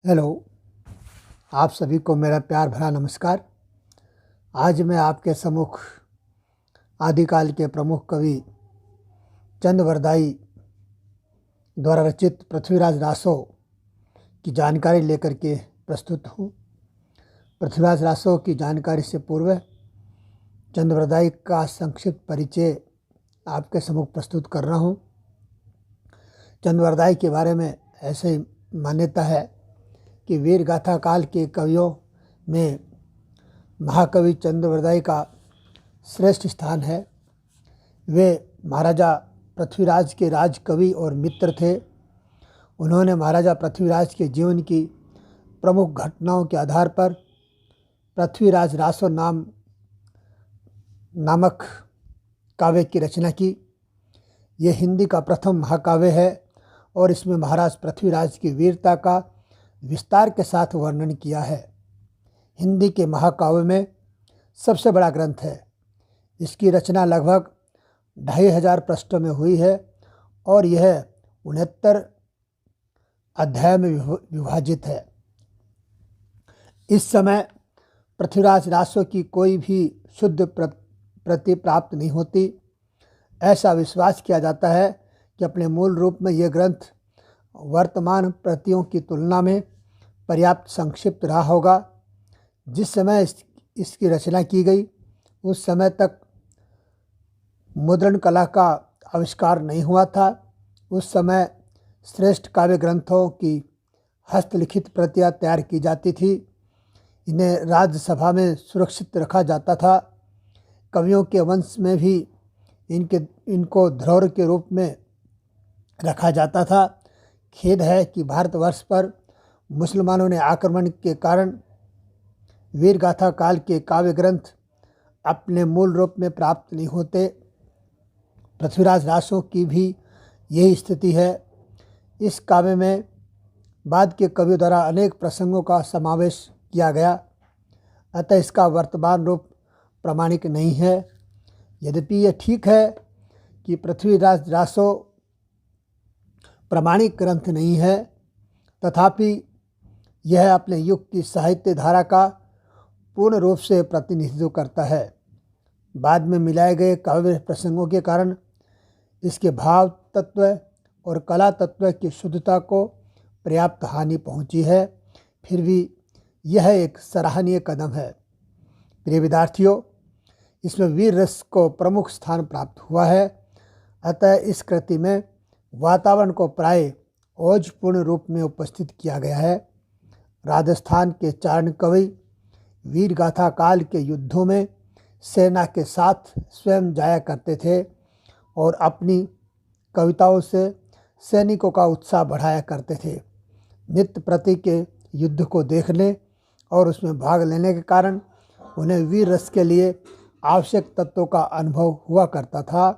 Hello. आप सभी को मेरा प्यार भरा नमस्कार। आज मैं आपके सम्मुख आदिकाल के प्रमुख कवि चंद वरदाई द्वारा रचित पृथ्वीराज रासो की जानकारी लेकर के प्रस्तुत हूँ। पृथ्वीराज रासो की जानकारी से पूर्व चंद वरदाई का संक्षिप्त परिचय आपके सम्मुख प्रस्तुत कर रहा हूँ। चंद वरदाई के बारे में ऐसे मान्यता है कि वीर गाथा काल के कवियों में महाकवि चंद वरदाई का श्रेष्ठ स्थान है। वे महाराजा पृथ्वीराज के राजकवि और मित्र थे। उन्होंने महाराजा पृथ्वीराज के जीवन की प्रमुख घटनाओं के आधार पर पृथ्वीराज रासो नामक काव्य की रचना की। यह हिंदी का प्रथम महाकाव्य है और इसमें महाराज पृथ्वीराज की वीरता का विस्तार के साथ वर्णन किया है। हिंदी के महाकाव्य में सबसे बड़ा ग्रंथ है। इसकी रचना लगभग 2500 पृष्ठों में हुई है और यह 69 अध्याय में विभाजित है। इस समय पृथ्वीराज रासो की कोई भी शुद्ध प्रति प्राप्त नहीं होती। ऐसा विश्वास किया जाता है कि अपने मूल रूप में यह ग्रंथ वर्तमान प्रतियों की तुलना में पर्याप्त संक्षिप्त रहा होगा। जिस समय इसकी रचना की गई उस समय तक मुद्रण कला का आविष्कार नहीं हुआ था। उस समय श्रेष्ठ काव्य ग्रंथों की हस्तलिखित प्रतियां तैयार की जाती थी। इन्हें राज्यसभा में सुरक्षित रखा जाता था। कवियों के वंश में भी इनको धरोहर के रूप में रखा जाता था। खेद है कि भारतवर्ष पर मुसलमानों ने आक्रमण के कारण वीरगाथा काल के काव्य ग्रंथ अपने मूल रूप में प्राप्त नहीं होते। पृथ्वीराज रासो की भी यही स्थिति है। इस काव्य में बाद के कवियों द्वारा अनेक प्रसंगों का समावेश किया गया, अतः इसका वर्तमान रूप प्रामाणिक नहीं है। यद्यपि यह ठीक है कि पृथ्वीराज रासो प्रामाणिक ग्रंथ नहीं है, तथापि यह अपने युग की साहित्य धारा का पूर्ण रूप से प्रतिनिधित्व करता है। बाद में मिलाए गए काव्य प्रसंगों के कारण इसके भाव तत्व और कला तत्व की शुद्धता को पर्याप्त हानि पहुंची है। फिर भी यह एक सराहनीय कदम है। प्रिय विद्यार्थियों, इसमें वीर रस को प्रमुख स्थान प्राप्त हुआ है, अतः इस कृति में वातावरण को प्राय ओजपूर्ण रूप में उपस्थित किया गया है। राजस्थान के चारण कवि वीरगाथा काल के युद्धों में सेना के साथ स्वयं जाया करते थे और अपनी कविताओं से सैनिकों का उत्साह बढ़ाया करते थे। नित्य प्रति के युद्ध को देखने और उसमें भाग लेने के कारण उन्हें वीर रस के लिए आवश्यक तत्वों का अनुभव हुआ करता था।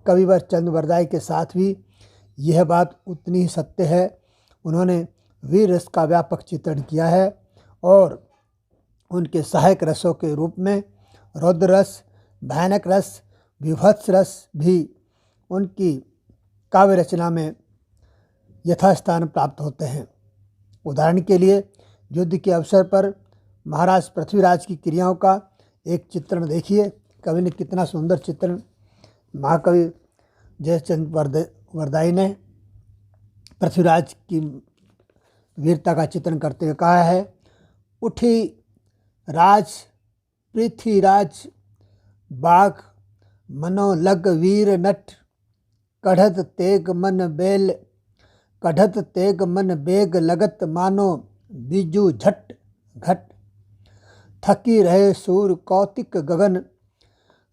कविवर चंद वरदाई के साथ भी यह बात उतनी ही सत्य है। उन्होंने वीर रस का व्यापक चित्रण किया है और उनके सहायक रसों के रूप में रौद्र रस, भयानक रस, विभत्स रस भी उनकी काव्य रचना में यथास्थान प्राप्त होते हैं। उदाहरण के लिए युद्ध के अवसर पर महाराज पृथ्वीराज की क्रियाओं का एक चित्रण देखिए। कवि ने कितना सुंदर चित्रण महाकवि जयचंद वरदाई ने पृथ्वीराज की वीरता का चित्रण करते हुए कहा है। उठी राज पृथ्वीराज बाघ मनो लग वीर नट, कढ़त तेग मन बेग लगत मानो बीजू झट घट, थकी रहे सूर कौतिक गगन,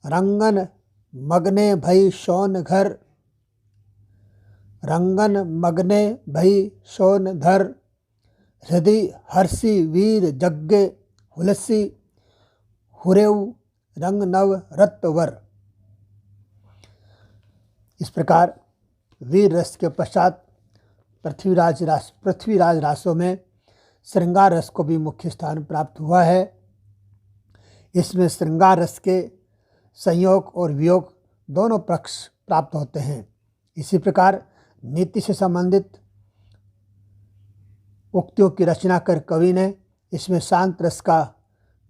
रंगन मगने भई शौन घर, रंगन मगने भई शौन धर, हृदय हर्षि वीर जग्गे हुलसी, हुरेऊ रंग नव रत्वर। इस प्रकार वीर रस के पश्चात पृथ्वीराज रासो में श्रृंगार रस को भी मुख्य स्थान प्राप्त हुआ है। इसमें श्रृंगार रस के संयोग और वियोग दोनों पक्ष प्राप्त होते हैं। इसी प्रकार नीति से संबंधित उक्तियों की रचना कर कवि ने इसमें शांत रस का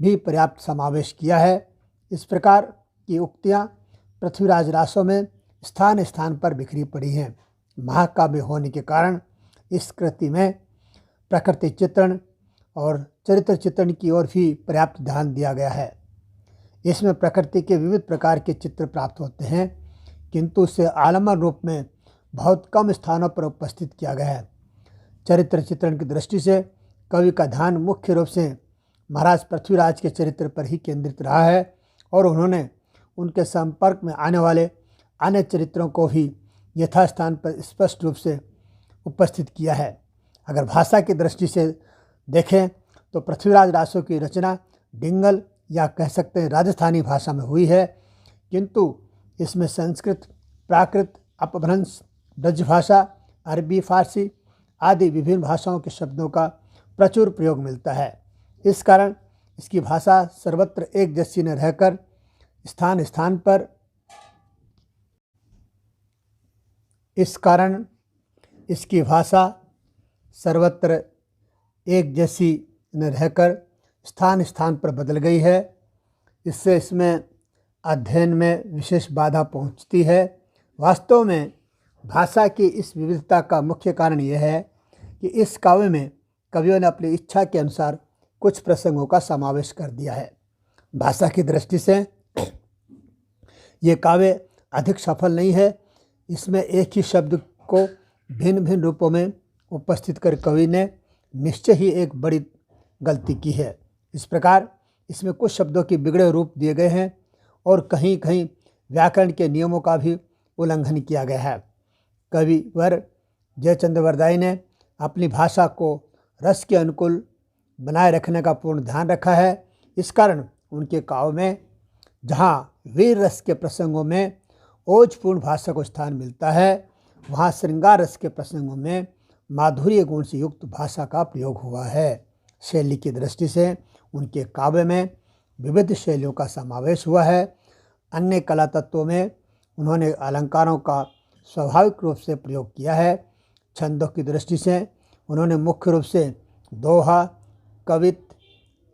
भी पर्याप्त समावेश किया है। इस प्रकार की उक्तियाँ पृथ्वीराज रासों में स्थान स्थान पर बिखरी पड़ी हैं। महाकाव्य होने के कारण इस कृति में प्रकृति चित्रण और चरित्र चित्रण की ओर भी पर्याप्त ध्यान दिया गया है। इसमें प्रकृति के विविध प्रकार के चित्र प्राप्त होते हैं, किंतु उसे आलम्बन रूप में बहुत कम स्थानों पर उपस्थित किया गया है। चरित्र चित्रण की दृष्टि से कवि का ध्यान मुख्य रूप से महाराज पृथ्वीराज के चरित्र पर ही केंद्रित रहा है और उन्होंने उनके संपर्क में आने वाले अन्य चरित्रों को भी यथास्थान पर स्पष्ट रूप से उपस्थित किया है। अगर भाषा की दृष्टि से देखें तो पृथ्वीराज रासों की रचना डिंगल या कह सकते हैं राजस्थानी भाषा में हुई है, किंतु इसमें संस्कृत, प्राकृत, अपभ्रंश, ब्रजभाषा, अरबी, फारसी आदि विभिन्न भाषाओं के शब्दों का प्रचुर प्रयोग मिलता है। इस कारण इसकी भाषा सर्वत्र एक जैसी न रहकर स्थान स्थान पर स्थान स्थान पर बदल गई है। इससे इसमें अध्ययन में विशेष बाधा पहुंचती है। वास्तव में भाषा की इस विविधता का मुख्य कारण यह है कि इस काव्य में कवियों ने अपनी इच्छा के अनुसार कुछ प्रसंगों का समावेश कर दिया है। भाषा की दृष्टि से ये काव्य अधिक सफल नहीं है। इसमें एक ही शब्द को भिन्न भिन्न रूपों में उपस्थित कर कवि ने निश्चय ही एक बड़ी गलती की है। इस प्रकार इसमें कुछ शब्दों के बिगड़े रूप दिए गए हैं और कहीं कहीं व्याकरण के नियमों का भी उल्लंघन किया गया है। कविवर जयचंद्र वरदाई ने अपनी भाषा को रस के अनुकूल बनाए रखने का पूर्ण ध्यान रखा है। इस कारण उनके काव्य में जहाँ वीर रस के प्रसंगों में ओजपूर्ण भाषा को स्थान मिलता है, वहाँ श्रृंगार रस के प्रसंगों में माधुर्य गुण से युक्त भाषा का प्रयोग हुआ है। शैली की दृष्टि से उनके काव्य में विविध शैलियों का समावेश हुआ है। अन्य कला तत्वों में उन्होंने अलंकारों का स्वाभाविक रूप से प्रयोग किया है। छंदों की दृष्टि से उन्होंने मुख्य रूप से दोहा, कवित,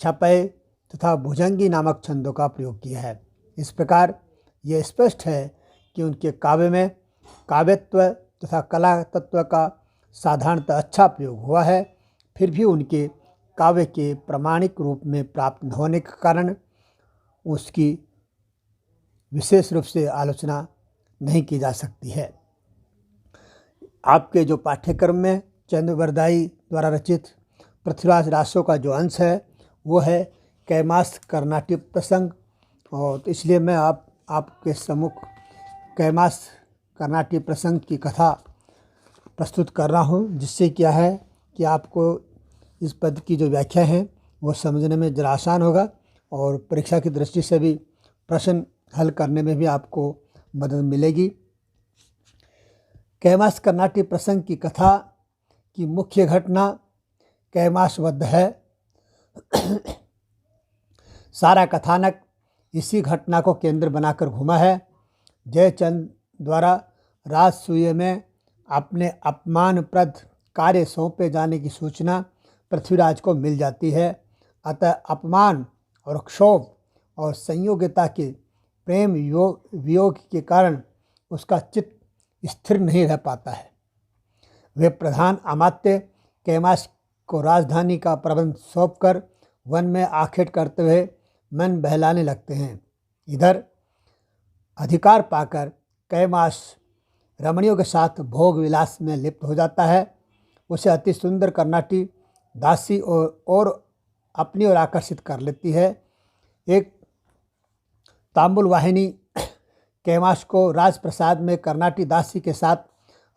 छपय तथा भुजंगी नामक छंदों का प्रयोग किया है। इस प्रकार यह स्पष्ट है कि उनके काव्य में काव्यत्व तथा कला तत्व का साधारणतः अच्छा प्रयोग हुआ है। फिर भी उनके काव्य के प्रामाणिक रूप में प्राप्त न होने के कारण उसकी विशेष रूप से आलोचना नहीं की जा सकती है। आपके जो पाठ्यक्रम में चंद्र वरदाई द्वारा रचित पृथ्वीराज रासों का जो अंश है वो है कैमास कर्नाटी प्रसंग, और इसलिए मैं आपके सम्मुख कैमास कर्नाटी प्रसंग की कथा प्रस्तुत कर रहा हूँ, जिससे क्या है कि आपको इस पद की जो व्याख्या है वो समझने में जरा आसान होगा और परीक्षा की दृष्टि से भी प्रश्न हल करने में भी आपको मदद मिलेगी। कैमास कर्नाटी प्रसंग की कथा की मुख्य घटना कैमास वध है। सारा कथानक इसी घटना को केंद्र बनाकर घूमा है। जयचंद द्वारा राजसूय में अपने अपमानप्रद कार्य सौंपे जाने की सूचना पृथ्वीराज को मिल जाती है। अतः अपमान और क्षोभ और संयोगिता के प्रेम वियोग के कारण उसका चित्त स्थिर नहीं रह पाता है। वे प्रधान अमात्य कैमास को राजधानी का प्रबंध सौंपकर वन में आखेट करते हुए मन बहलाने लगते हैं। इधर अधिकार पाकर कैमास रमणियों के साथ भोग विलास में लिप्त हो जाता है। उसे अति सुंदर कर्नाटी दासी और अपनी ओर आकर्षित कर लेती है। एक तांबुल वाहिनी कैमास को राजप्रसाद में कर्नाटी दासी के साथ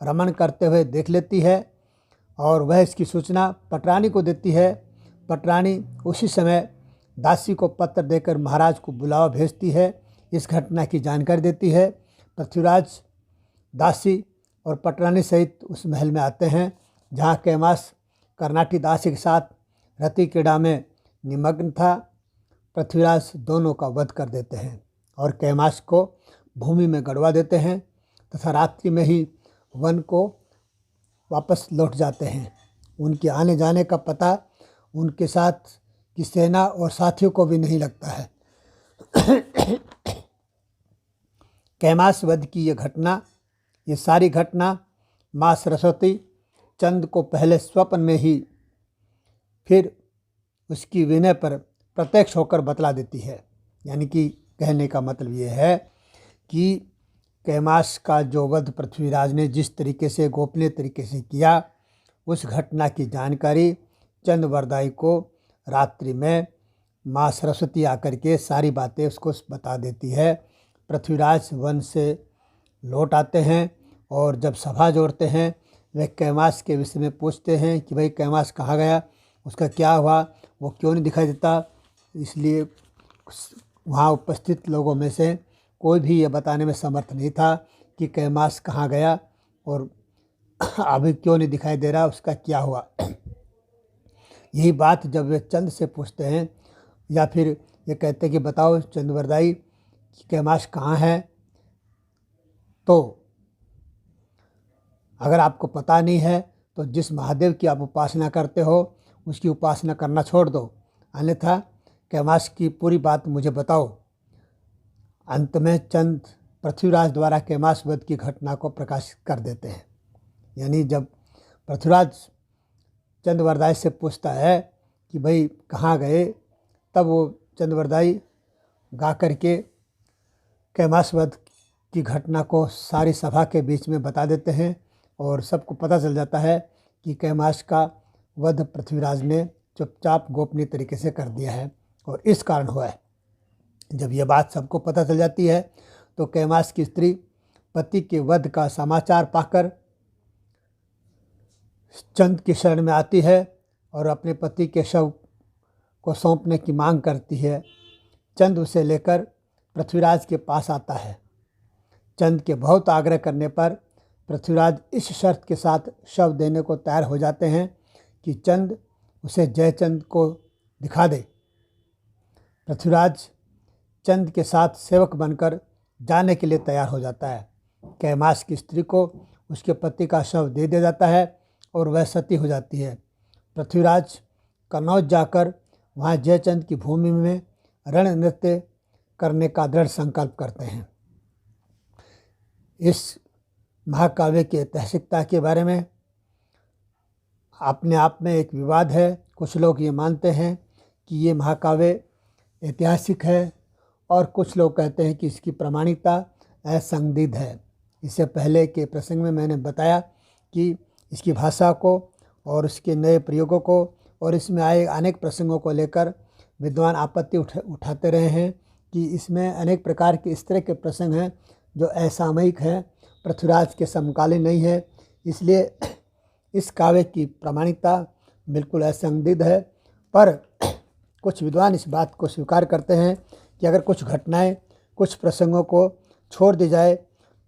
रमण करते हुए देख लेती है और वह इसकी सूचना पटरानी को देती है। पटरानी उसी समय दासी को पत्र देकर महाराज को बुलावा भेजती है, इस घटना की जानकारी देती है। पृथ्वीराज दासी और पटरानी सहित उस महल में आते हैं जहाँ कैमास कर्नाटी दासी के साथ रति क्रीड़ा में निमग्न था। पृथ्वीराज दोनों का वध कर देते हैं और कैमास को भूमि में गड़वा देते हैं तथा रात्रि में ही वन को वापस लौट जाते हैं। उनके आने जाने का पता उनके साथ की सेना और साथियों को भी नहीं लगता है। कैमास वध की ये सारी घटना माँ सरस्वती चंद को पहले स्वप्न में ही फिर उसकी विनय पर प्रत्यक्ष होकर बतला देती है। यानी कि कहने का मतलब ये है कि कैमास का जो वध पृथ्वीराज ने जिस तरीके से गोपनीय तरीके से किया, उस घटना की जानकारी चंद्रवरदाई को रात्रि में माँ सरस्वती आकर के सारी बातें उसको बता देती है। पृथ्वीराज वन से लौट आते हैं और जब सभा जोड़ते हैं, वे कैमास के विषय में पूछते हैं कि भाई कैमास कहाँ गया, उसका क्या हुआ, वो क्यों नहीं दिखाई देता। इसलिए वहाँ उपस्थित लोगों में से कोई भी ये बताने में समर्थ नहीं था कि कैमास कहाँ गया और अभी क्यों नहीं दिखाई दे रहा, उसका क्या हुआ। यही बात जब वे चंद से पूछते हैं या फिर ये कहते हैं कि बताओ चंद्रवरदाई कि कैमास कहाँ है, तो अगर आपको पता नहीं है तो जिस महादेव की आप उपासना करते हो उसकी उपासना करना छोड़ दो, अन्यथा कैमास की पूरी बात मुझे बताओ। अंत में चंद पृथ्वीराज द्वारा कैमास वध की घटना को प्रकाशित कर देते हैं। यानी जब पृथ्वीराज चंद्रवरदाई से पूछता है कि भाई कहाँ गए, तब वो चंद्रवरदाई गा करके कैमास वध की घटना को सारी सभा के बीच में बता देते हैं और सबको पता चल जाता है कि कैमास का वध पृथ्वीराज ने चुपचाप गोपनीय तरीके से कर दिया है और इस कारण हुआ है। जब यह बात सबको पता चल जाती है तो कैमास की स्त्री पति के वध का समाचार पाकर चंद की शरण में आती है और अपने पति के शव को सौंपने की मांग करती है। चंद उसे लेकर पृथ्वीराज के पास आता है। चंद के बहुत आग्रह करने पर पृथ्वीराज इस शर्त के साथ शव देने को तैयार हो जाते हैं कि चंद उसे जयचंद को दिखा दे। पृथ्वीराज चंद के साथ सेवक बनकर जाने के लिए तैयार हो जाता है। कैमास की स्त्री को उसके पति का शव दे दिया जाता है और वह सती हो जाती है। पृथ्वीराज कन्नौज जाकर वहाँ जयचंद की भूमि में रण नृत्य करने का दृढ़ संकल्प करते हैं। इस महाकाव्य की ऐतिहासिकता के बारे में अपने आप में एक विवाद है। कुछ लोग ये मानते हैं कि ये महाकाव्य ऐतिहासिक है और कुछ लोग कहते हैं कि इसकी प्रामाणिकता असंदिग्ध है। इससे पहले के प्रसंग में मैंने बताया कि इसकी भाषा को और उसके नए प्रयोगों को और इसमें आए अनेक प्रसंगों को लेकर विद्वान आपत्ति उठाते रहे हैं कि इसमें अनेक प्रकार के इस तरह के प्रसंग हैं जो असामयिक हैं, पृथ्वीराज के समकालीन नहीं है। इसलिए इस काव्य की प्रामाणिकता बिल्कुल असंदिग्ध है। पर कुछ विद्वान इस बात को स्वीकार करते हैं कि अगर कुछ घटनाएं, कुछ प्रसंगों को छोड़ दी जाए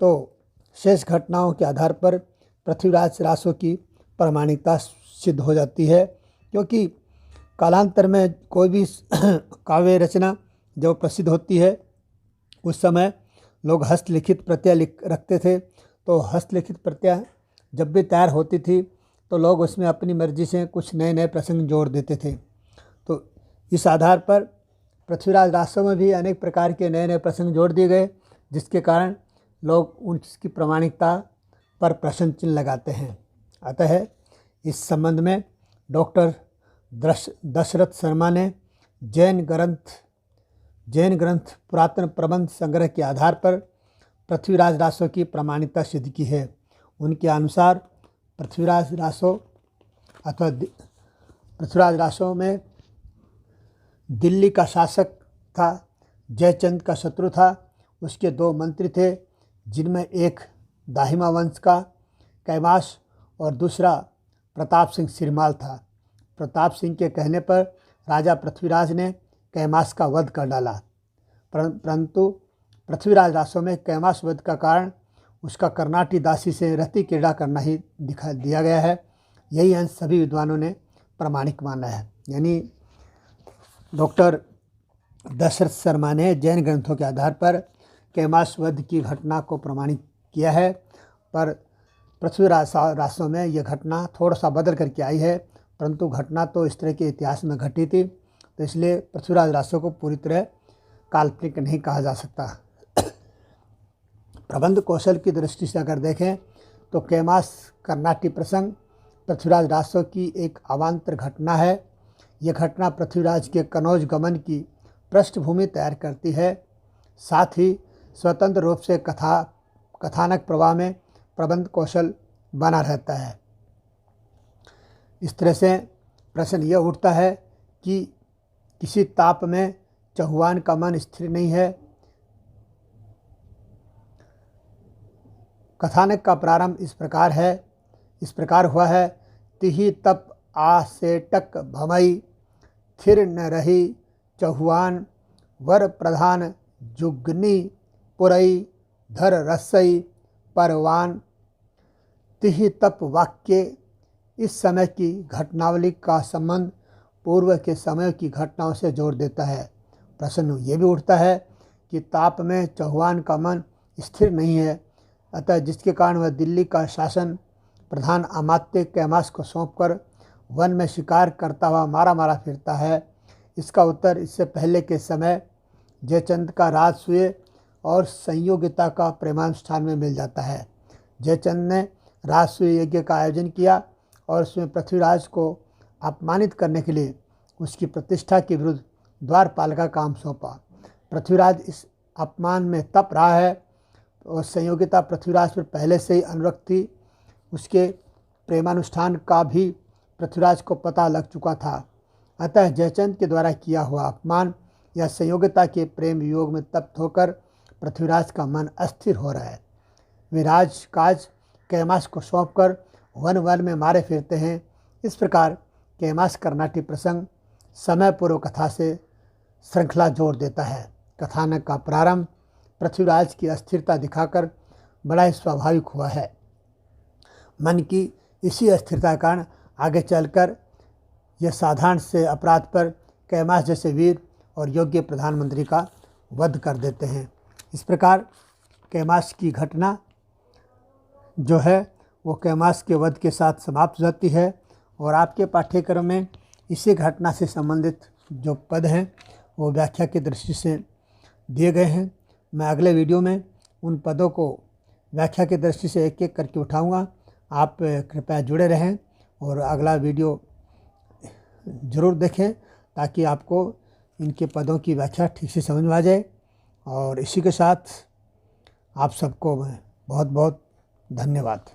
तो शेष घटनाओं के आधार पर पृथ्वीराज रासो की प्रामाणिकता सिद्ध हो जाती है। क्योंकि कालांतर में कोई भी काव्य रचना जब प्रसिद्ध होती है, उस समय लोग हस्तलिखित प्रतियां रखते थे। तो हस्तलिखित प्रतियां जब भी तैयार होती थी तो लोग उसमें अपनी मर्जी से कुछ नए नए प्रसंग जोड़ देते थे। तो इस आधार पर पृथ्वीराज रासो में भी अनेक प्रकार के नए नए प्रसंग जोड़ दिए गए, जिसके कारण लोग उसकी प्रामाणिकता पर प्रश्न चिन्ह लगाते हैं। अतः इस संबंध में डॉक्टर दशरथ शर्मा ने जैन ग्रंथ पुरातन प्रबंध संग्रह के आधार पर पृथ्वीराज रासो की प्रामाणिकता सिद्ध की है। उनके अनुसार पृथ्वीराज रासो में दिल्ली का शासक था, जयचंद का शत्रु था। उसके दो मंत्री थे, जिनमें एक दाहिमा वंश का कैमास और दूसरा प्रताप सिंह सिरमाल था। प्रताप सिंह के कहने पर राजा पृथ्वीराज ने कैमास का वध कर डाला, परंतु पृथ्वीराज रासो में कैमास वध का कारण उसका कर्नाटी दासी से रति क्रीड़ा करना ही दिखा दिया गया है। यही अंश सभी विद्वानों ने प्रामाणिक माना है। यानी डॉक्टर दशरथ शर्मा ने जैन ग्रंथों के आधार पर कैमास वध की घटना को प्रमाणित किया है, पर पृथ्वी राशों में यह घटना थोड़ा सा बदल करके आई है, परंतु घटना तो इस तरह के इतिहास में घटी थी, तो इसलिए पृथ्वीराज राशों को पूरी तरह काल्पनिक नहीं कहा जा सकता। प्रबंध कौशल की दृष्टि से अगर देखें तो कैमास कर्नाटी प्रसंग पृथ्वीराज राशों की एक अवान्तर घटना है। यह घटना पृथ्वीराज के कनौज गमन की पृष्ठभूमि तैयार करती है, साथ ही स्वतंत्र रूप से कथानक प्रवाह में प्रबंध कौशल बना रहता है। इस तरह से प्रश्न यह उठता है कि किसी ताप में चौहान का मन स्थिर नहीं है। कथानक का प्रारंभ इस प्रकार हुआ है। तिहि तप आसेटक भमई, थिर न रही चौहान, वर प्रधान जुग्नि पुरई, धर रसई परवान। तिहि तप वाक्य इस समय की घटनावली का संबंध पूर्व के समय की घटनाओं से जोड़ देता है। प्रश्न ये भी उठता है कि ताप में चौहान का मन स्थिर नहीं है, अतः जिसके कारण वह दिल्ली का शासन प्रधान अमात्य कैमास को सौंपकर वन में शिकार करता हुआ मारा फिरता है। इसका उत्तर इससे पहले के समय जयचंद का राजसूय और संयोगिता का प्रेमानुष्ठान में मिल जाता है। जयचंद ने राजसूय यज्ञ का आयोजन किया और उसमें पृथ्वीराज को अपमानित करने के लिए उसकी प्रतिष्ठा के विरुद्ध द्वारपाल का काम सौंपा। पृथ्वीराज इस अपमान में तप रहा है और संयोगिता पृथ्वीराज पर पहले से ही अनुरक्त थी। उसके प्रेमानुष्ठान का भी पृथ्वीराज को पता लग चुका था, अतः जयचंद के द्वारा किया हुआ अपमान या संयोगिता के प्रेम वियोग में तप्त होकर पृथ्वीराज का मन अस्थिर हो रहा है। वे राजकाज कैमास को सौंपकर वन वन में मारे फिरते हैं। इस प्रकार कैमास कर्नाटी प्रसंग समय पूर्व कथा से श्रृंखला जोड़ देता है। कथानक का प्रारंभ पृथ्वीराज की अस्थिरता दिखाकर बड़ा ही स्वाभाविक हुआ है। मन की इसी अस्थिरता के कारण आगे चलकर यह साधारण से अपराध पर कैमास जैसे वीर और योग्य प्रधानमंत्री का वध कर देते हैं। इस प्रकार कैमास की घटना जो है वो कैमास के वध के साथ समाप्त हो जाती है और आपके पाठ्यक्रम में इसी घटना से संबंधित जो पद हैं वो व्याख्या की दृष्टि से दिए गए हैं। मैं अगले वीडियो में उन पदों को व्याख्या की दृष्टि से एक एक करके उठाऊंगा। आप कृपया जुड़े रहें और अगला वीडियो ज़रूर देखें ताकि आपको इनके पदों की व्याख्या ठीक से समझ में आ जाए। और इसी के साथ आप सबको मैं बहुत बहुत धन्यवाद।